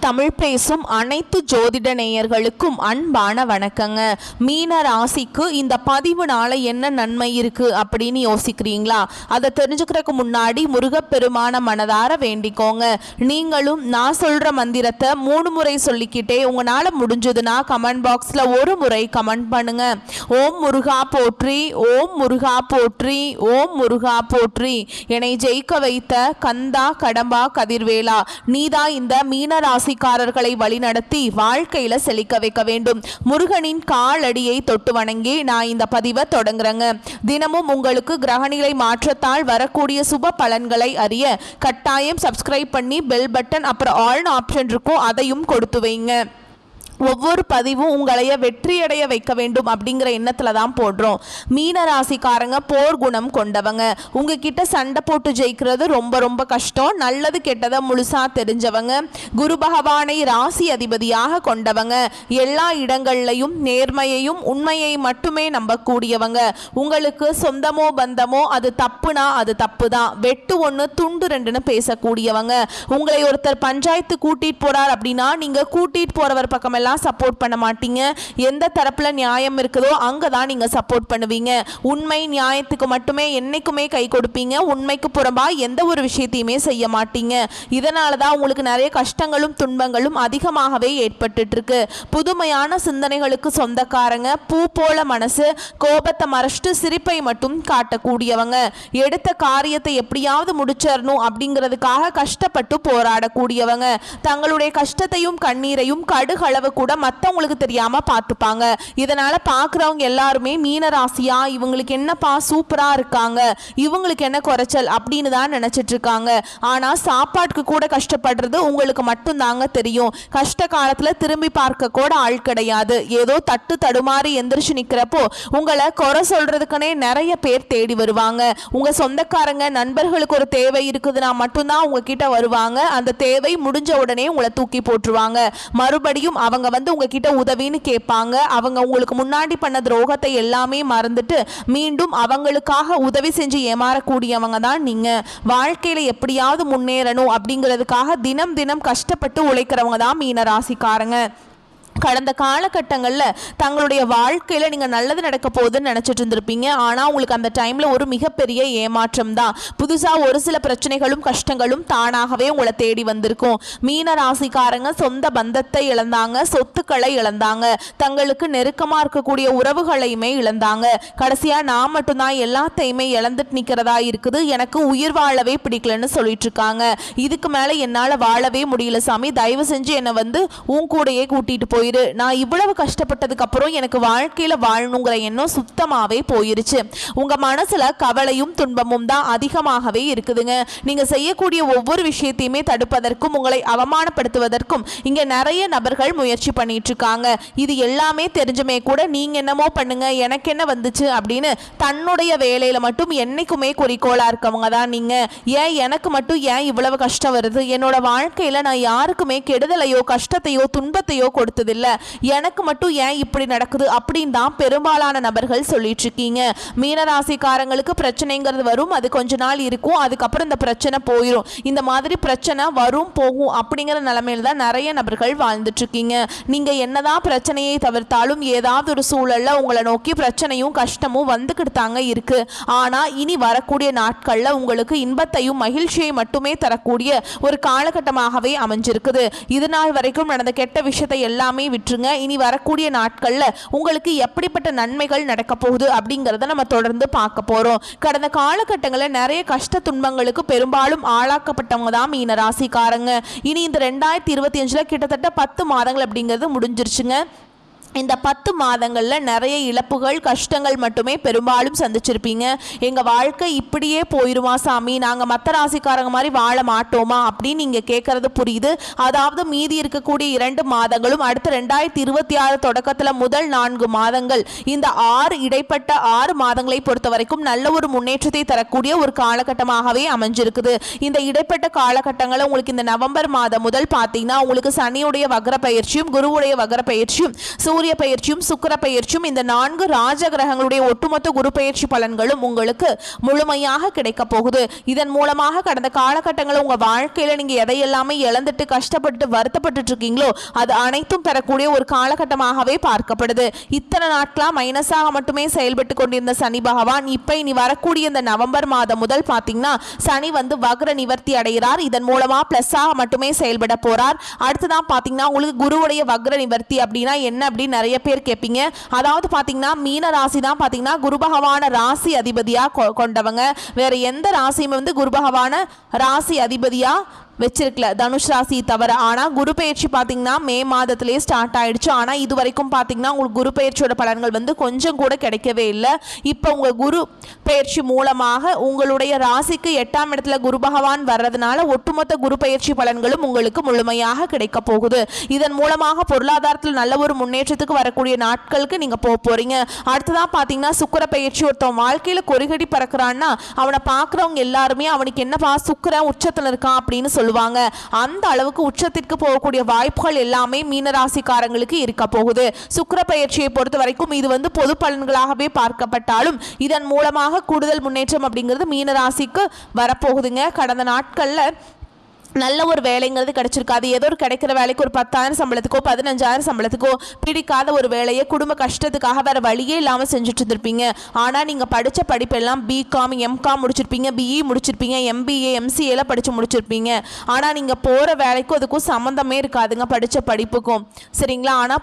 தமிழ் பேசும் அனைத்து ஜோதிட நேயர்களுக்கும் அன்பான வணக்கங்க. மீன ராசிக்கு இந்த பதிவுனால என்ன நன்மை இருக்கு அப்படின்னு யோசிக்கிறீங்களா? அதை தெரிஞ்சுக்கிறதுக்கு முன்னாடி முருகப்பெருமான மனதார வேண்டிக்கோங்க. நீங்களும் நான் சொல்ற மந்திரத்தை 3 முறை சொல்லிக்கிட்டே உங்களால முடிஞ்சதுன்னா கமெண்ட் பாக்ஸ்ல ஒரு முறை கமெண்ட் பண்ணுங்க. ஓம் முருகா போற்றி, ஓம் முருகா போற்றி, ஓம் முருகா போற்றி. என்னை ஜெயிக்க வைத்த கந்தா கடம்பா கதிர்வேலா, நீதான் இந்த மீன ராசிக்காரர்களை வழிநடத்தி வாழ்க்கையில செழிக்க வைக்க வேண்டும். முருகனின் காலடியை தொட்டு வணங்கி நான் இந்த பதிவை தொடங்குறேங்க. தினமும் உங்களுக்கு கிரகநிலை மாற்றத்தால் வரக்கூடிய சுப பலன்களை அறிய கட்டாயம் சப்ஸ்கிரைப் பண்ணி பெல் பட்டன் அப்புறம் ஆல் ஆப்ஷன் இருக்கும், அதையும் கொடுத்து வைங்க. ஒவ்வொரு பதிவும் உங்களைய வெற்றியடைய வைக்க வேண்டும் அப்படிங்கிற எண்ணத்துல தான் போடுறோம். மீன ராசிக்காரங்க போர் குணம் கொண்டவங்க. உங்ககிட்ட சண்டை போட்டு ஜெயிக்கிறது ரொம்ப ரொம்ப கஷ்டம். நல்லது கெட்டதை முழுசா தெரிஞ்சவங்க. குரு பகவானை ராசி அதிபதியாக கொண்டவங்க. எல்லா இடங்கள்லையும் நேர்மையையும் உண்மையை மட்டுமே நம்பக்கூடியவங்க. உங்களுக்கு சொந்தமோ பந்தமோ அது தப்புனா அது தப்பு தான். வெட்டு ஒன்று துண்டு ரெண்டுன்னு பேசக்கூடியவங்க. உங்களை ஒருத்தர் பஞ்சாயத்து கூட்டிட்டு போறார் அப்படின்னா நீங்க கூட்டிட்டு போறவர் பக்கம் சப்போர்ட் பண்ண மாட்டீங்க. எந்த தரப்புல நியாயம் இருக்குதோ அங்கதான் நீங்க சப்போர்ட் பண்ணுவீங்க. உண்மை நியாயத்துக்கு மட்டுமே என்னைக்குமே கை கொடுப்பீங்க. உண்மைக்கு புறம்பா எந்த ஒரு விஷயத்தையுமே செய்ய மாட்டீங்க. இதனாலதான் உங்களுக்கு நிறைய கஷ்டங்களும் துன்பங்களும் அதிகமாகவே ஏற்பட்டு இருக்கு. புதுமையான சிந்தனைகளுக்கு சொந்தக்காரங்க. பூ போல மனசு, கோபத்தை மறைச்சிட்டு சிரிப்பை மட்டும் காட்டக்கூடியவங்க. எடுத்த காரியத்தை எப்படியாவது முடிச்சிடணும் அப்படிங்கிறதுக்காக கஷ்டப்பட்டு போராடக்கூடியவங்க. தங்களுடைய கஷ்டத்தையும் கண்ணீரையும் கடுகளவு கூட மற்றவங்களுக்கு தெரியாம பார்த்துப்பாங்க. இதனால பார்க்குறவங்க எல்லாருமே மீன ராசியா இவங்களுக்கு என்னப்பா சூப்பரா இருக்காங்க, இவங்களுக்கு என்ன குறைச்சல் அப்படின்னு தான் நினைச்சிட்டு இருக்காங்க. ஆனா சாப்பாட்டுக்கு கூட கஷ்டப்படுறது உங்களுக்கு மட்டும் தாங்க தெரியும். கஷ்ட காலத்துல திரும்பி பார்க்க கூட ஆள் கிடையாது. ஏதோ தட்டு தடுமாறி எந்திரிச்சு நிக்கிறப்போ உங்களை குறை சொல்றதுக்குனே நிறைய பேர் தேடி வருவாங்க. உங்க சொந்தக்காரங்க நண்பர்களுக்கு ஒரு தேவை இருக்குதுன்னா மட்டும்தான் உங்ககிட்ட வருவாங்க. அந்த தேவை முடிஞ்ச உடனே உங்களை தூக்கி போட்டுருவாங்க. மறுபடியும் அவங்க உங்ககிட்ட உதவின்னு கேட்பாங்க. அவங்க உங்களுக்கு முன்னாடி பண்ண துரோகத்தை எல்லாமே மறந்துட்டு மீண்டும் அவங்களுக்காக உதவி செஞ்சு ஏமாறக்கூடியவங்க தான் நீங்க. வாழ்க்கையில எப்படியாவது முன்னேறணும் அப்படிங்கிறதுக்காக தினம் தினம் கஷ்டப்பட்டு உழைக்கிறவங்க தான் மீன ராசிக்காரங்க. கடந்த காலகட்டங்களில் தங்களுடைய வாழ்க்கையில் நீங்கள் நல்லது நடக்க போகுதுன்னு நினச்சிட்டு இருந்திருப்பீங்க. ஆனால் உங்களுக்கு அந்த டைமில் ஒரு மிகப்பெரிய ஏமாற்றம் தான். புதுசாக ஒரு சில பிரச்சனைகளும் கஷ்டங்களும் தானாகவே உங்களை தேடி வந்திருக்கும். மீன ராசிக்காரங்க சொந்த பந்தத்தை இழந்தாங்க, சொத்துக்களை இழந்தாங்க, தங்களுக்கு நெருக்கமாக இருக்கக்கூடிய உறவுகளையுமே இழந்தாங்க. கடைசியாக நான் மட்டும்தான் எல்லாத்தையுமே இழந்துட்டு நிற்கிறதா இருக்குது, எனக்கு உயிர் வாழவே பிடிக்கலன்னு சொல்லிட்டு இருக்காங்க. இதுக்கு மேலே என்னால் வாழவே முடியல சாமி, தயவு செஞ்சு என்னை உன் கூடையே கூட்டிகிட்டு போய், நான் இவ்வளவு கஷ்டப்பட்டதுக்கு அப்புறம் எனக்கு வாழ்க்கையில வாழணுங்கிற எண்ணம் சுத்தமாவே போயிருச்சு. உங்க மனசுல கவலையும் துன்பமும் தான் அதிகமாகவே இருக்குதுங்க. நீங்க செய்யக்கூடிய ஒவ்வொரு விஷயத்தையுமே தடுப்பதற்கும் உங்களை அவமானப்படுத்துவதற்கும் இங்க நிறைய நபர்கள் முயற்சி பண்ணிட்டு இருக்காங்க. இது எல்லாமே தெரிஞ்சுமே கூட நீங்க என்னமோ பண்ணுங்க, எனக்கு என்ன வந்துச்சு அப்படின்னு தன்னுடைய வேலையில மட்டும் என்னைக்குமே குறிக்கோளா இருக்கவங்க தான் நீங்க. ஏன் எனக்கு மட்டும் ஏன் இவ்வளவு கஷ்டம் வருது, என்னோட வாழ்க்கையில நான் யாருக்குமே கெடுதலையோ கஷ்டத்தையோ துன்பத்தையோ கொடுத்தது இல்ல, எனக்கு மட்டும் ஏன் இப்படி நடக்குது அப்படின்னு தான் பெரும்பாலான நபர்கள் சொல்லிட்டு இருக்கீங்க. மீனராசிக்காரங்களுக்கு பிரச்சனைங்கிறது வரும், அது கொஞ்ச நாள் இருக்கும், அதுக்கப்புறம் இந்த பிரச்சனை போயிடும். இந்த மாதிரி பிரச்சனை வரும் போகும் அப்படிங்கிற நிலைமையில தான் நிறைய நபர்கள் வாழ்ந்துட்டு இருக்கீங்க. நீங்க என்னதான் பிரச்சனையை தவிர்த்தாலும் ஏதாவது ஒரு சூழல்ல உங்களை நோக்கி பிரச்சனையும் கஷ்டமும் வந்துக்கிட்டு தாங்க இருக்கு. ஆனா இனி வரக்கூடிய நாட்கள்ல உங்களுக்கு இன்பத்தையும் மகிழ்ச்சியை மட்டுமே தரக்கூடிய ஒரு காலகட்டமாகவே அமைஞ்சிருக்குது. இது நாள் வரைக்கும் நடந்த கெட்ட விஷயத்தை எல்லாமே விட்டுருங்க. இனி வரக்கூடிய நாட்கள்ல உங்களுக்கு எப்படிப்பட்ட நன்மைகள் நடக்க போகுது அப்படிங்கறத நம்ம தொடர்ந்து பார்க்க போறோம். கடந்த காலகட்டங்களில் நிறைய கஷ்ட துன்பங்களுக்கு பெரும்பாலும் ஆளாக்கப்பட்டவங்க தான் மீன ராசிக்காரங்க. இனி இந்த 2025 கிட்டத்தட்ட 10 மாதங்கள் அப்படிங்கிறது முடிஞ்சிருச்சுங்க. இந்த 10 மாதங்களில் நிறைய இழப்புகள் கஷ்டங்கள் மட்டுமே பெரும்பாலும் சந்திச்சிருப்பீங்க. எங்கள் வாழ்க்கை இப்படியே போயிடுமா சாமி, நாங்கள் மற்ற ராசிக்காரங்க மாதிரி வாழ மாட்டோமா அப்படின்னு நீங்கள் கேட்குறது புரியுது. அதாவது மீதி இருக்கக்கூடிய 2 மாதங்களும் அடுத்த 2026 தொடக்கத்தில் முதல் 4 மாதங்கள், இந்த 6 இடைப்பட்ட 6 மாதங்களை பொறுத்த வரைக்கும் நல்ல ஒரு முன்னேற்றத்தை தரக்கூடிய ஒரு காலகட்டமாகவே அமைஞ்சிருக்குது. இந்த இடைப்பட்ட காலகட்டங்களில் உங்களுக்கு இந்த நவம்பர் மாதம் முதல் பார்த்தீங்கன்னா உங்களுக்கு சனியுடைய வக்ர பயிற்சியும் குருவுடைய வக்ர பயிற்சியும் சூரிய பயிற்சியும் சுக்கிர பயிற்சியும் இந்த 4 ராஜ கிரகங்களுடைய ஒட்டுமொத்த குரு பயிற்சி பலன்களும் உங்களுக்கு முழுமையாக கிடைக்க போகுது. இதன் மூலமாக கடந்த காலகட்டங்களில் உங்க வாழ்க்கையில நீங்க எதையெல்லாமே இழந்துட்டு கஷ்டப்பட்டு வருத்தப்பட்டு இருக்கீங்களோ அது அனைத்தும் பெறக்கூடிய ஒரு காலகட்டமாகவே பார்க்கப்படுது. இத்தனை நாட்களா மைனஸாக மட்டுமே செயல்பட்டு கொண்டிருந்த சனி பகவான் இப்ப இனி வரக்கூடிய இந்த நவம்பர் மாதம் முதல் பாத்தீங்கன்னா சனி வந்து வக்ர நிவர்த்தி அடைகிறார். இதன் மூலமா பிளஸ்ஸாக மட்டுமே செயல்பட போறார். அடுத்ததான் பாத்தீங்கன்னா உங்களுக்கு குருவுடைய வக்ர நிவர்த்தி அப்படின்னா என்ன அப்படின்னு நிறைய பேர் கேட்பீங்க. அதாவது பாத்தீங்கன்னா மீன ராசி தான் பாத்தீங்கன்னா குரு பகவான ராசி அதிபதியா கொண்டவங்க. வேற எந்த ராசியுமே வந்து குரு பகவான ராசி அதிபதியா வச்சிருக்கல, தனுஷ் ராசி தவிர. ஆனால் குரு பயிற்சி பார்த்தீங்கன்னா மே மாதத்திலே ஸ்டார்ட் ஆயிடுச்சு. ஆனால் இது வரைக்கும் பார்த்தீங்கன்னா உங்களுக்கு குரு பயிற்சியோட பலன்கள் வந்து கொஞ்சம் கூட கிடைக்கவே இல்லை. இப்போ உங்கள் குரு பயிற்சி மூலமாக உங்களுடைய ராசிக்கு 8ஆம் இடத்துல குரு பகவான் வர்றதுனால ஒட்டுமொத்த குரு பயிற்சி பலன்களும் உங்களுக்கு முழுமையாக கிடைக்க போகுது. இதன் மூலமாக பொருளாதாரத்தில் நல்ல ஒரு முன்னேற்றத்துக்கு வரக்கூடிய நாட்களுக்கு நீங்கள் போக போறீங்க. அடுத்ததான் பார்த்தீங்கன்னா சுக்கிர பயிற்சி. ஒருத்தன் வாழ்க்கையில் கொறிகடி பறக்கிறான்னா அவனை பார்க்குறவங்க எல்லாருமே அவனுக்கு என்னப்பா சுக்கிரன் உச்சத்தில் இருக்கான் அப்படின்னு சொல்லுவாங்க. அந்த அளவுக்கு உச்சத்திற்கு போகக்கூடிய வாய்ப்புகள் எல்லாமே மீனராசிக்காரங்களுக்கு இருக்க போகுது. சுக்கிர பயிற்சியை பொறுத்த வரைக்கும் இது வந்து பொது பலன்களாகவே பார்க்கப்பட்டாலும் இதன் மூலமாக கூடுதல் முன்னேற்றம் அப்படிங்கிறது மீனராசிக்கு வரப்போகுதுங்க. கடந்த நாட்கள்ல நல்ல ஒரு வேலைங்கிறது கிடைச்சிருக்காது. ஏதோ ஒரு கிடைக்கிற வேலைக்கு ஒரு 10,000 சம்பளத்துக்கோ 15,000 சம்பளத்துக்கோ பிடிக்காத ஒரு வேலையை குடும்ப கஷ்டத்துக்காக வேற வழியே இல்லாமல் செஞ்சுட்டு இருந்திருப்பீங்க. ஆனால் நீங்கள் படித்த படிப்பெல்லாம் பிகாம் எம்காம் முடிச்சிருப்பீங்க, பிஇ முடிச்சிருப்பீங்க, எம்பிஏ எம்சிஏல படித்து முடிச்சிருப்பீங்க. ஆனால் நீங்கள் போகிற வேலைக்கும் அதுக்கும் சம்மந்தமே இருக்காதுங்க படித்த படிப்புக்கும், சரிங்களா? ஆனால்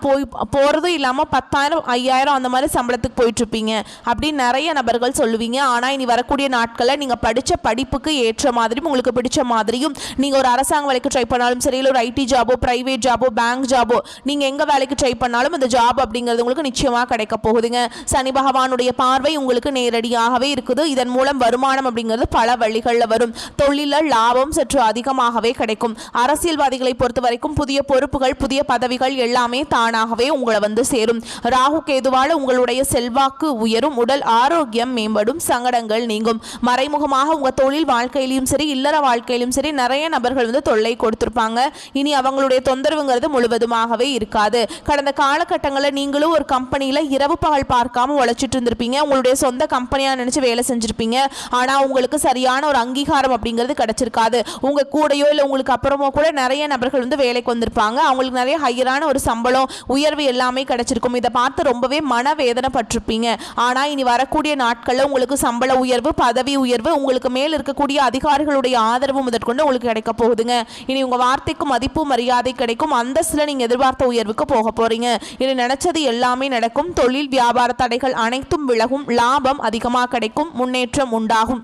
போகிறதும் இல்லாமல் 10,000 5,000 அந்த மாதிரி சம்பளத்துக்கு போயிட்டுருப்பீங்க அப்படின்னு நிறைய நபர்கள் சொல்லுவீங்க. ஆனால் இனி வரக்கூடிய நாட்களில் நீங்கள் படித்த படிப்புக்கு ஏற்ற மாதிரியும் உங்களுக்கு பிடிச்ச மாதிரியும் நீங்கள் ஒரு அரசாங்க வேலைக்கு ட்ரை பண்ணாலும் சரி, இல்லை ஒரு ஐடி ஜாபோ பிரைவேட் ஜாபோ பேங்க் ஜாபோ நீங்கள் எங்கே வேலைக்கு ட்ரை பண்ணாலும் அந்த ஜாப் அப்படிங்கிறது உங்களுக்கு நிச்சயமாக கிடைக்க போகுதுங்க. சனி பகவானுடைய பார்வை உங்களுக்கு நேரடியாகவே இருக்குது. இதன் மூலம் வருமானம் அப்படிங்கிறது பல வழிகளில் வரும். தொழிலில் லாபம் சற்று அதிகமாகவே கிடைக்கும். அரசியல்வாதிகளை பொறுத்த வரைக்கும் புதிய பொறுப்புகள் புதிய பதவிகள் எல்லாமே தானாகவே உங்களை வந்து சேரும். ராகு கேதுவால உங்களுடைய செல்வாக்கு உயரும், உடல் ஆரோக்கியம் மேம்படும், சங்கடங்கள் நீங்கும். மறைமுகமாக உங்கள் தொழில் வாழ்க்கையிலும் சரி இல்லற வாழ்க்கையிலும் சரி நிறைய நபர்கள் வந்து தொல்லை கொடுத்திருப்பாங்க. இனி அவங்களுடைய தொந்தரவுங்கிறது முழுவதுமாகவே இருக்காது. கடந்த காலகட்டங்களில் நீங்களும் ஒரு கம்பெனியில் இரவு பகல் பார்க்காம உழைச்சிட்டு இருந்திருப்பீங்க. உங்களுடைய சொந்த கம்பெனியாக நினைச்சு வேலை செஞ்சிருப்பீங்க. ஆனால் உங்களுக்கு சரியான ஒரு அங்கீகாரம் அப்படிங்கிறது கிடைச்சிருக்காது. உங்க கூடயோ இல்லை உங்களுக்கு அப்புறமோ கூட நிறைய நபர்கள் வந்து வேலைக்கு வந்திருப்பாங்க. அவங்களுக்கு நிறைய ஹையரான ஒரு சம்பளம் உயர்வு எல்லாமே கிடைச்சிருக்கும். இதை பார்த்து ரொம்பவே மனவேதனை பட்டிருப்பீங்க. ஆனால் இனி வரக்கூடிய நாட்களில் உங்களுக்கு சம்பள உயர்வு பதவி உயர்வு உங்களுக்கு மேல் இருக்கக்கூடிய அதிகாரிகளுடைய ஆதரவு முதற்கொண்டு உங்களுக்கு கிடைக்க போகுதுங்க. இனி உங்க வார்த்தைக்கு மதிப்பு மரியாதை கிடைக்கும். அந்தஸ்துல நீங்க எதிர்பார்த்த உயர்வுக்கு போக போறீங்க. இனி நினைச்சது எல்லாமே நடக்கும். தொழில் வியாபார தடைகள் அனைத்தும் விலகும். லாபம் அதிகமாக கிடைக்கும். முன்னேற்றம் உண்டாகும்.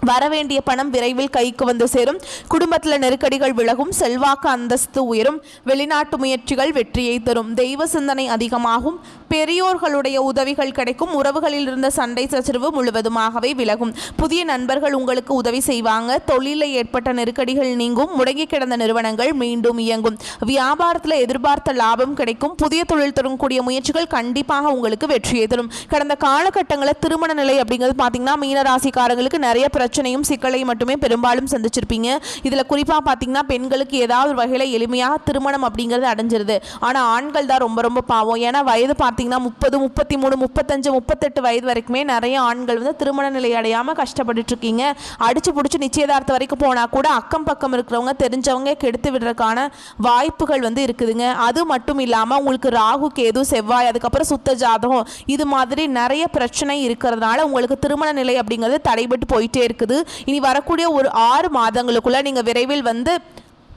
வரவேண்டிய பணம் விரைவில் கைக்கு வந்து சேரும். குடும்பத்தில் நெருக்கடிகள் விலகும். செல்வாக்கு அந்தஸ்து உயரும். வெளிநாட்டு முயற்சிகள் வெற்றியை தரும். தெய்வ சிந்தனை அதிகமாகும். பெரியோர்களுடைய உதவிகள் கிடைக்கும். உறவுகளில் இருந்த சண்டை சச்சரவு முழுவதுமாகவே விலகும். புதிய நண்பர்கள் உங்களுக்கு உதவி செய்வாங்க. தொழிலில் ஏற்பட்ட நெருக்கடிகள் நீங்கும். முடங்கி கிடந்த நிறுவனங்கள் மீண்டும் இயங்கும். வியாபாரத்தில் எதிர்பார்த்த லாபம் கிடைக்கும். புதிய தொழில் தரக்கூடிய முயற்சிகள் கண்டிப்பாக உங்களுக்கு வெற்றியை தரும். கடந்த காலகட்டங்களில் திருமண நிலை அப்படிங்கிறது பார்த்தீங்கன்னா மீனராசிக்காரங்களுக்கு நிறைய பிரச்சனையும் சிக்கலையும் மட்டுமே பெரும்பாலும் சந்திச்சிருப்பீங்க. இதில் குறிப்பாக பார்த்தீங்கன்னா பெண்களுக்கு ஏதாவது ஒரு வகையில் எளிமையாக திருமணம் அப்படிங்கிறது அடைஞ்சிருது. ஆனால் ஆண்கள் தான் ரொம்ப ரொம்ப பாவம். ஏன்னா வயது பார்த்தீங்கன்னா 30 33 35 38 வயது வரைக்குமே நிறைய ஆண்கள் வந்து திருமண நிலை அடையாமல் கஷ்டப்பட்டு இருக்கீங்க. அடிச்சு பிடிச்சி நிச்சயதார்த்தம் வரைக்கும் போனால் கூட அக்கம் பக்கம் இருக்கிறவங்க தெரிஞ்சவங்க கெடுத்து விடுறதுக்கான வாய்ப்புகள் வந்து இருக்குதுங்க. அது மட்டும் இல்லாமல் உங்களுக்கு ராகு கேது செவ்வாய் அதுக்கப்புறம் சுத்த ஜாதகம் இது மாதிரி நிறைய பிரச்சனை இருக்கிறதுனால உங்களுக்கு திருமண நிலை அப்படிங்கிறது தடைபட்டு போயிட்டே இருக்குது. இனி வரக்கூடிய ஒரு 6 மாதங்களுக்குள்ள நீங்க விரைவில் வந்து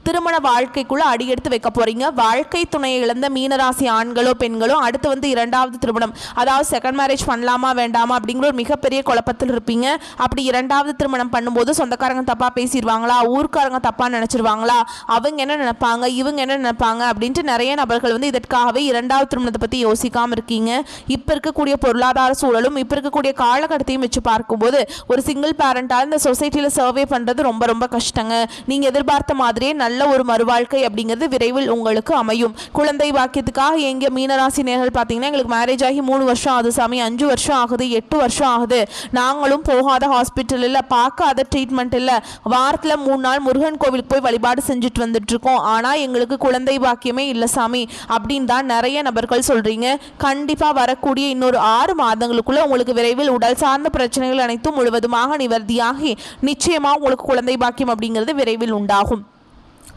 திருமண வாழ்க்கைக்குள்ள அடியெடுத்து வைக்க போறீங்க. வாழ்க்கை துணையை இழந்த மீனராசி ஆண்களோ பெண்களோ அடுத்து வந்து 2வது திருமணம் அதாவது செகண்ட் மேரேஜ் பண்ணலாமா வேண்டாமா அப்படிங்கிற ஒரு மிகப்பெரிய குழப்பத்தில் இருப்பீங்க. அப்படி 2வது திருமணம் பண்ணும்போது சொந்தக்காரங்க தப்பா பேசிடுவாங்களா, ஊர்க்காரங்க தப்பா நினைச்சிருவாங்களா, அவங்க என்ன நினைப்பாங்க இவங்க என்ன நினைப்பாங்க அப்படின்ட்டு நிறைய நபர்கள் வந்து இதற்காகவே 2வது திருமணத்தை பத்தி யோசிக்காம இருக்கீங்க. இப்ப இருக்கக்கூடிய பொருளாதார சூழலும் இப்ப இருக்கக்கூடிய காலகட்டத்தையும் வச்சு பார்க்கும்போது ஒரு சிங்கிள் பேரண்டா இந்த சொசைட்டில சர்வே பண்றது ரொம்ப ரொம்ப கஷ்டங்க. நீங்க எதிர்பார்த்த மாதிரியே நல்ல நல்ல ஒரு மறுவாழ்க்கை அப்படிங்கிறது விரைவில் உங்களுக்கு அமையும். குழந்தை பாக்கியத்துக்காக எங்க மீனராசி நேர்கள் பார்த்தீங்கன்னா, எங்களுக்கு மேரேஜ் ஆகி 3 வருஷம் ஆகுது சாமி, 5 வருஷம் ஆகுது, 8 வருஷம் ஆகுது, நாங்களும் போகாத ஹாஸ்பிட்டல் இல்லை, பார்க்காத ட்ரீட்மெண்ட் இல்லை, வாரத்தில் 3 நாள் முருகன் கோவிலுக்கு போய் வழிபாடு செஞ்சுட்டு வந்துட்டு இருக்கோம், ஆனால் எங்களுக்கு குழந்தை பாக்கியமே இல்லை சாமி அப்படின்னு தான் நிறைய நபர்கள் சொல்றீங்க. கண்டிப்பா வரக்கூடிய இன்னொரு 6 மாதங்களுக்குள்ள உங்களுக்கு விரைவில் உடல் சார்ந்த பிரச்சனைகள் அனைத்தும் முழுவதுமாக நிவர்த்தியாகி நிச்சயமா உங்களுக்கு குழந்தை பாக்கியம் அப்படிங்கிறது விரைவில் உண்டாகும்.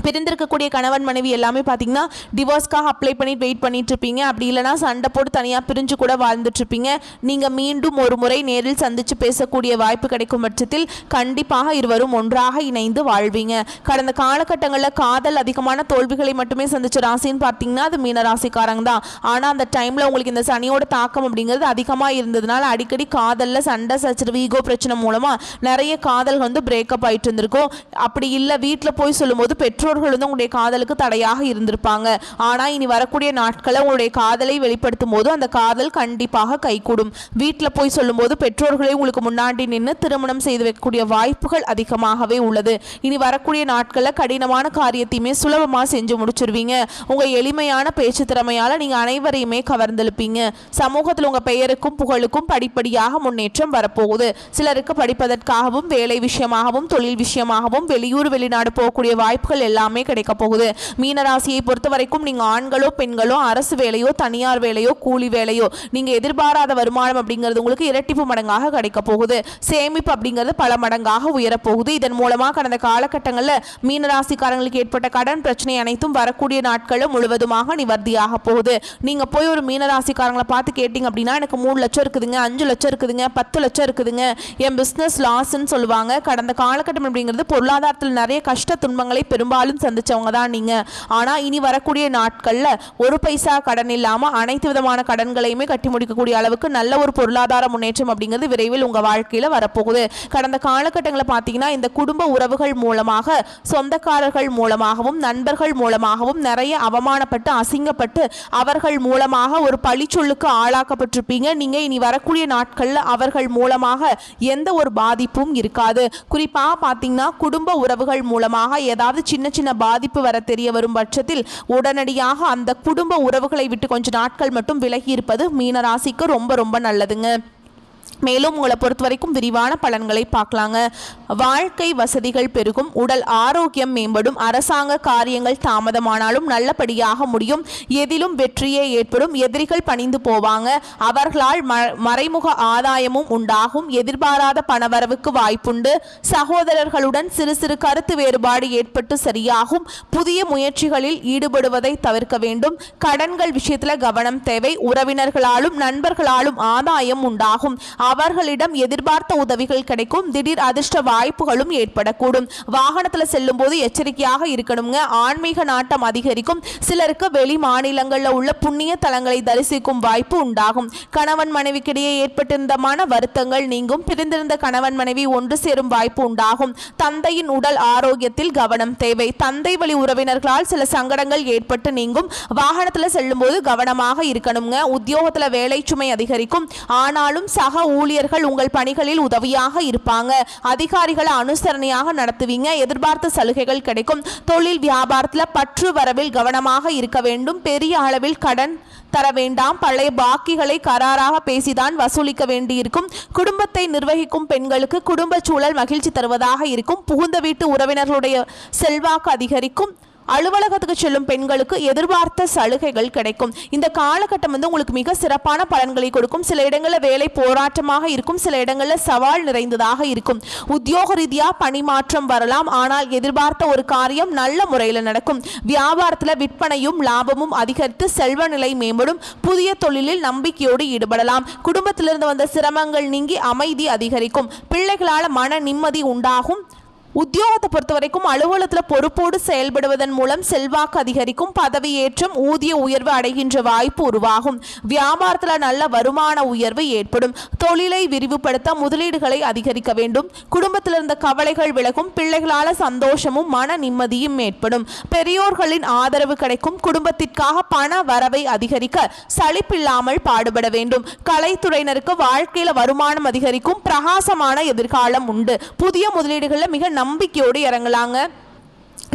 பிரிந்திருக்கக்கூடிய கணவன் மனைவி எல்லாமே பார்த்தீங்கன்னா டிவோர்ஸ்க்காக அப்ளை பண்ணிட்டு வெயிட் பண்ணிட்டு இருப்பீங்க. அப்படி இல்லைனா சண்டை போட்டு தனியாக பிரிஞ்சு கூட வாழ்ந்துட்டு இருப்பீங்க. நீங்கள் மீண்டும் ஒரு முறை நேரில் சந்தித்து பேசக்கூடிய வாய்ப்பு கிடைக்கும் பட்சத்தில் கண்டிப்பாக இருவரும் ஒன்றாக இணைந்து வாழ்வீங்க. கடந்த காலகட்டங்களில் காதல் அதிகமான தோல்விகளை மட்டுமே சந்திச்ச ராசின்னு பார்த்தீங்கன்னா அது மீன ராசிக்காரங்க தான். ஆனால் அந்த டைமில் உங்களுக்கு இந்த சனியோட தாக்கம் அப்படிங்கிறது அதிகமாக இருந்ததுனால அடிக்கடி காதலில் சண்டை சச்சரவு ஈகோ பிரச்சனை மூலமாக நிறைய காதல் வந்து பிரேக்கப் ஆகிட்டு இருந்திருக்கும். அப்படி இல்லை வீட்டில் போய் சொல்லும்போது பெற்றோர்கள் வந்து உங்களுடைய காதலுக்கு தடையாக இருந்திருப்பாங்க. ஆனா இனி வரக்கூடிய நாட்களில் உங்களுடைய காதலை வெளிப்படுத்தும் போது அந்த காதல் கண்டிப்பாக கைகூடும். வீட்டில் போய் சொல்லும் போது பெற்றோர்களை உங்களுக்கு முன்னாடி நின்று திருமணம் செய்து வைக்கக்கூடிய வாய்ப்புகள் அதிகமாகவே உள்ளது. இனி வரக்கூடிய நாட்களில் கடினமான காரியத்தையுமே சுலபமாக செஞ்சு முடிச்சிருவீங்க. உங்க எளிமையான பேச்சு திறமையால நீங்க அனைவரையுமே கவர்ந்தெழுப்பீங்க. சமூகத்தில் உங்க பெயருக்கும் புகழுக்கும் படிப்படியாக முன்னேற்றம் வரப்போகுது. சிலருக்கு படிப்பதற்காகவும் வேலை விஷயமாகவும் தொழில் விஷயமாகவும் வெளியூர் வெளிநாடு போகக்கூடிய வாய்ப்புகள் எல்லாமே கிடைக்க போகுது. மீனராசியை பொறுத்த வரைக்கும் நீங்க ஆண்களோ பெண்களோ அரசு வேலையோ தனியார் வேலையோ கூலி வேலையோ நீங்க எதிர்பாராத வருமானம் அப்படிங்கிறது உங்களுக்கு இரட்டிப்பு மடங்காக கிடைக்க போகுது. சேமிப்பு அப்படிங்கிறது பல மடங்காக உயரப்போகுது. இதன் மூலமாக கடந்த காலகட்டங்களில் மீனராசிக்காரங்களுக்கு ஏற்பட்ட கடன் பிரச்சனை அனைத்தும் வரக்கூடிய நாட்களில் முழுவதுமாக நிவர்த்தியாக போகுது. நீங்க போய் ஒரு மீனராசிக்காரங்களை பார்த்து கேட்டீங்க அப்படின்னா எனக்கு 3 லட்சம் இருக்குதுங்க, 5 லட்சம் இருக்குதுங்க, 10 லட்சம் இருக்குதுங்க, என் பிசினஸ் லாஸ்ன்னு சொல்லுவாங்க. கடந்த காலகட்டம் அப்படிங்கிறது பொருளாதாரத்தில் நிறைய கஷ்ட துன்பங்களை பெரும்பாலும் சந்திச்சவங்க தான் நீங்க. ஆனா இனி வரக்கூடிய நாட்கள்ல ஒரு பைசா கடன் இல்லாம அனைத்து விதமான கடன்களையுமே கட்டி முடிக்கக்கூடிய அளவுக்கு நல்ல ஒரு பொருளாதார முன்னேற்றம் அப்படிங்கிறது விரைவில் உங்க வாழ்க்கையில வரப்போகுது. கடந்த காலகட்டங்களில் பார்த்தீங்கன்னா இந்த குடும்ப உறவுகள் மூலமாக சொந்தக்காரர்கள் மூலமாகவும் நண்பர்கள் மூலமாகவும் நிறைய அவமானப்பட்டு அசிங்கப்பட்டு அவர்கள் மூலமாக ஒரு பழிச்சொல்லுக்கு ஆளாக்கப்பட்டிருப்பீங்க. நீங்க இனி வரக்கூடிய நாட்கள்ல அவர்கள் மூலமாக எந்த ஒரு பாதிப்பும் இருக்காது. குறிப்பாக பார்த்தீங்கன்னா குடும்ப உறவுகள் மூலமாக ஏதாவது சின்ன சின்ன பாதிப்பு வர தெரிய வரும் பட்சத்தில் உடனடியாக அந்த குடும்ப உறவுகளை விட்டு கொஞ்ச நாட்கள் மட்டும் விலகி இருப்பது மீனராசிக்கு ரொம்ப ரொம்ப நல்லதுங்க. மேலும் உங்களை பொறுத்த வரைக்கும் விரிவான பலன்களை பார்க்கலாங்க. வாழ்க்கை வசதிகள் பெருகும், உடல் ஆரோக்கியம் மேம்படும், அரசாங்க காரியங்கள் தாமதமானாலும் நல்லபடியாக முடியும், எதிலும் வெற்றியே ஏற்படும், எதிரிகள் பணிந்து போவாங்க, அவர்களால் மறைமுக ஆதாயமும் உண்டாகும், எதிர்பாராத பணவரவுக்கு வாய்ப்புண்டு, சகோதரர்களுடன் சிறு சிறு கருத்து வேறுபாடு ஏற்பட்டு சரியாகும், புதிய முயற்சிகளில் ஈடுபடுவதை தவிர்க்க வேண்டும், கடன்கள் விஷயத்தில் கவனம் தேவை, உறவினர்களாலும் நண்பர்களாலும் ஆதாயம் உண்டாகும், அவர்களிடம் எதிர்பார்த்த உதவிகள் கிடைக்கும், திடீர் அதிர்ஷ்ட வாய்ப்புகளும் ஏற்படக்கூடும், வாகனத்தில் செல்லும் போது எச்சரிக்கையாக இருக்கணுங்க, ஆன்மீக நாட்டம் அதிகரிக்கும், சிலருக்கு வெளி மாநிலங்களில் உள்ள புண்ணிய தலங்களை தரிசிக்கும் வாய்ப்பு உண்டாகும், கணவன் மனைவிக்கிடையே ஏற்பட்டிருந்த மன வருத்தங்கள் நீங்கும், பிரிந்திருந்த கணவன் மனைவி ஒன்று சேரும் வாய்ப்பு உண்டாகும், தந்தையின் உடல் ஆரோக்கியத்தில் கவனம் தேவை, தந்தை வழி உறவினர்களால் சில சங்கடங்கள் ஏற்பட்டு நீங்கும், வாகனத்தில் செல்லும் போது கவனமாக இருக்கணுங்க, உத்தியோகத்தில் வேலை சுமை அதிகரிக்கும், ஆனாலும் சக ஊழியர்கள் உங்கள் பணிகளில் உதவியாக இருப்பாங்க, அதிகாரிகளை அனுசரணையாக நடத்துவீங்க, எதிர்பார்த்த சலுகைகள் கிடைக்கும், தொழில் வியாபாரத்தில் பற்று வரவில் கவனமாக இருக்க வேண்டும், பெரிய அளவில் கடன் தர வேண்டாம், பழைய பாக்கிகளை கராராக பேசிதான் வசூலிக்க வேண்டியிருக்கும், குடும்பத்தை நிர்வகிக்கும் பெண்களுக்கு குடும்ப சூழல் மகிழ்ச்சி தருவதாக இருக்கும், புகுந்த வீட்டு உறவினர்களுடைய செல்வாக்கு அதிகரிக்கும், அலுவலகத்துக்கு செல்லும் பெண்களுக்கு எதிர்பார்த்த சலுகைகள் கிடைக்கும். இந்த காலகட்டம் வந்து உங்களுக்கு மிக சிறப்பான பலன்களை கொடுக்கும். சில இடங்களில் வேலை போராட்டமாக இருக்கும், சில இடங்களில் சவால் நிறைந்ததாக இருக்கும், உத்தியோக ரீதியாக பணிமாற்றம் வரலாம், ஆனால் எதிர்பார்த்த ஒரு காரியம் நல்ல முறையில் நடக்கும், வியாபாரத்தில் விற்பனையும் லாபமும் அதிகரித்து செல்வ நிலை மேம்படும், புதிய தொழிலில் நம்பிக்கையோடு ஈடுபடலாம், குடும்பத்திலிருந்து வந்த சிரமங்கள் நீங்கி அமைதி அதிகரிக்கும், பிள்ளைகளால் மன நிம்மதி உண்டாகும், உத்தியோகத்தை பொறுத்த வரைக்கும் அலுவலகத்தில் பொறுப்போடு செயல்படுவதன் மூலம் செல்வாக்கு அதிகரிக்கும், பதவி ஏற்றம் ஊதிய உயர்வு அடைகின்ற வாய்ப்பு உருவாகும், வியாபாரத்தில் நல்ல வருமான உயர்வு ஏற்படும், தொழிலை விரிவுபடுத்த முதலீடுகளை அதிகரிக்க வேண்டும், குடும்பத்தில் இருந்த கவலைகள் விலகும், பிள்ளைகளால் சந்தோஷமும் மன நிம்மதியும் ஏற்படும், பெரியோர்களின் ஆதரவு கிடைக்கும், குடும்பத்திற்காக பண வரவை அதிகரிக்க சலிப்பில்லாமல் பாடுபட வேண்டும், கலைத்துறையினருக்கு வாழ்க்கையில் வருமானம் அதிகரிக்கும், பிரகாசமான எதிர்காலம் உண்டு, புதிய முதலீடுகளில் மிக நம்பிக்கையோடு இறங்கலாங்க.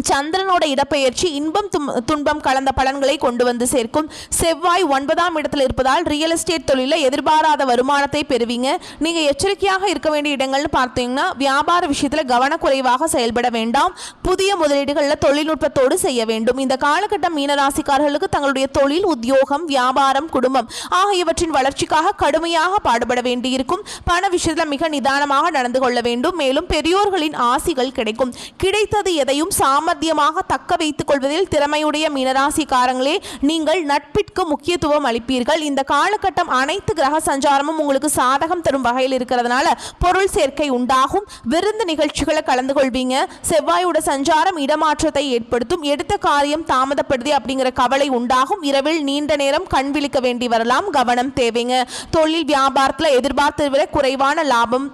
சந்திரனோட இடப்பெயர்ச்சி இன்பம் துன்பம் கலந்த பலன்களை கொண்டு வந்து சேர்க்கும். செவ்வாய் 9ஆம் இடத்துல இருப்பதால் ரியல் எஸ்டேட் தொழிலில் எதிர்பாராத வருமானத்தை பெறுவீங்க. நீங்க எச்சரிக்கையாக இருக்க வேண்டிய இடங்கள்னு பார்த்தீங்கன்னா வியாபார விஷயத்தில் கவனக்குறைவாக செயல்பட வேண்டாம். புதிய முதலீடுகளில் தொழில்நுட்பத்தோடு செய்ய வேண்டும். இந்த காலகட்டம் மீனராசிக்காரர்களுக்கு தங்களுடைய தொழில், உத்தியோகம், வியாபாரம், குடும்பம் ஆகியவற்றின் வளர்ச்சிக்காக கடுமையாக பாடுபட வேண்டியிருக்கும். பண விஷயத்தில் மிக நிதானமாக நடந்து கொள்ள வேண்டும். மேலும் பெரியோர்களின் ஆசிகள் கிடைக்கும். கிடைத்தது எதையும் சாமர்த்தியமாக தக்க வைத்துக் கொள்வதில் திறமையுடைய மீனராசிக்காரங்களே நீங்கள் நட்பிற்கு முக்கியத்துவம் அளிப்பீர்கள். இந்த காலகட்டம் அனைத்து கிரக சஞ்சாரமும் உங்களுக்கு சாதகம் தரும் வகையில் இருக்கிறதுனால பொருள் சேர்க்கை உண்டாகும். விருந்து நிகழ்ச்சிகளை கலந்து கொள்வீங்க. செவ்வாயோட சஞ்சாரம் இடமாற்றத்தை ஏற்படுத்தும். எடுத்த காரியம் தாமதப்படுது அப்படிங்கிற கவலை உண்டாகும். இரவில் நீண்ட நேரம் கண் விழிக்க வேண்டி வரலாம். கவனம் தேவைங்க. தொழில் வியாபாரத்தில் எதிர்பார்த்ததை விட குறைவான லாபம்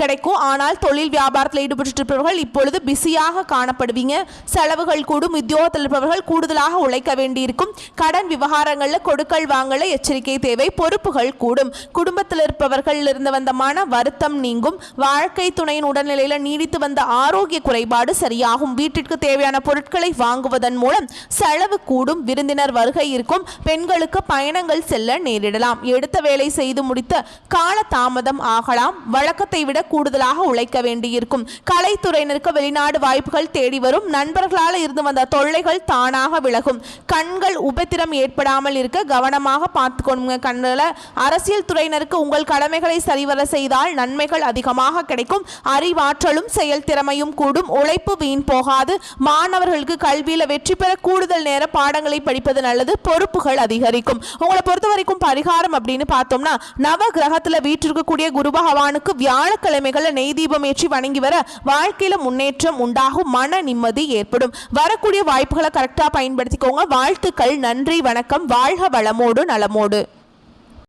கிடைக்கும். ஆனால் தொழில் வியாபாரத்தில் ஈடுபட்டு இருப்பவர்கள் இப்பொழுது பிஸியாக காணப்படுவீங்க. செலவுகள் கூடும். உத்தியோகத்தில் இருப்பவர்கள் கூடுதலாக உழைக்க வேண்டியிருக்கும். கடன் விவகாரங்களில் கொடுக்கல் வாங்கல எச்சரிக்கை தேவை. பொறுப்புகள் கூடும். குடும்பத்தில் இருப்பவர்கள் இருந்து வந்த மன வருத்தம் நீங்கும். வாழ்க்கை துணையின் உடல்நிலையில் நீடித்து வந்த ஆரோக்கிய குறைபாடு சரியாகும். வீட்டிற்கு தேவையான பொருட்களை வாங்குவதன் மூலம் செலவு கூடும். விருந்தினர் வருகை இருக்கும். பெண்களுக்கு பயணங்கள் செல்ல நேரிடலாம். எடுத்த வேலை செய்து முடித்த கால தாமதம் ஆகலாம். வழக்கத்தை விட கூடுதலாக உழைக்க வேண்டியிருக்கும். கலைத்துறையினருக்கு வெளிநாடு வாய்ப்புகள் தேடி வரும். நண்பர்களால் இருந்து வந்த தொல்லைகள் தானாக விலகும். கண்கள் உபத்திரம் ஏற்படாமல் இருக்க கவனமாக பார்த்துக்கொள்ளுங்க. கண்ணில் அரசியல் துறையினருக்கு உங்கள் கடமைகளை சரிவர செய்தால் நன்மைகள் அதிகமாக கிடைக்கும். அறிவாற்றலும் செயல் திறமையும் கூடும். உழைப்பு வீண் போகாது. மாணவர்களுக்கு கல்வியில் வெற்றி பெற கூடுதல் நேர பாடங்களை படிப்பது நல்லது. பொறுப்புகள் அதிகரிக்கும். உங்களை பொறுத்த வரைக்கும் பரிகாரம் அப்படின்னு பார்த்தோம்னா நவ கிரகத்தில் வீற்றிருக்கக்கூடிய குரு பகவானுக்கு வியாழக்கிழமைகளை நெய் தீபம் ஏற்றி வணங்கி வர வாழ்க்கையில முன்னேற்றம் உண்டாகும். மன நிம்மதி ஏற்படும். வரக்கூடிய வாய்ப்புகளை கரெக்டா பயன்படுத்திக்கோங்க. வாழ்த்துக்கள். நன்றி, வணக்கம். வாழ்க வளமோடு நலமோடு.